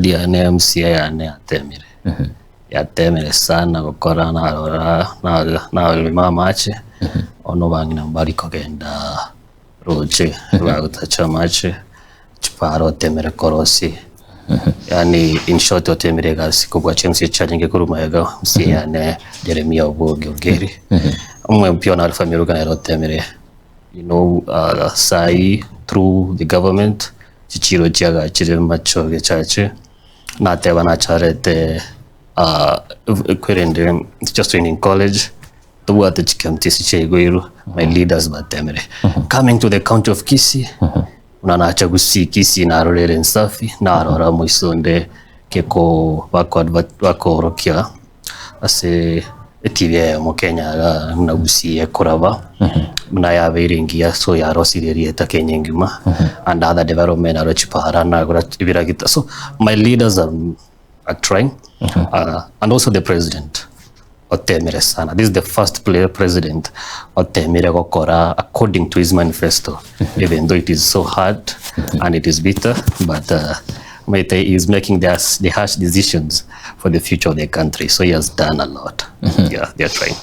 Dia MCA ya Temire. Ya Temire sana gukora na mama ache. Ono bangina mbali kogenda roje bagutacha mache chiparo Temire korosi. Yani in short Temire gasi kubwa chensi challenge kurumayaga MCA ne Jeremia Ogeri. Umwe pia na alfa miruga na Temire. You know, sai through the government chichiro chiaga chire macho gechache na teba na charete kwerende just in college to what the chikamtisi chegweru my leaders batemere coming to the county of Kisii unanacha gusi Kisii na rorere nsafi na rora muisonde keko bako rokia ase TV mu Kenya na gusi kuraba na ya viringia so ya rosirieri ta Kenya ngima and other development aro chipara na gura ibiragita. So my leaders are trying and also the president Otemire sana. This is the first president Otemire gokora according to his manifesto. Even though it is so hard and it is bitter, but he is making the harsh decisions for the future of the country. So he has done a lot. Yeah, they are trying.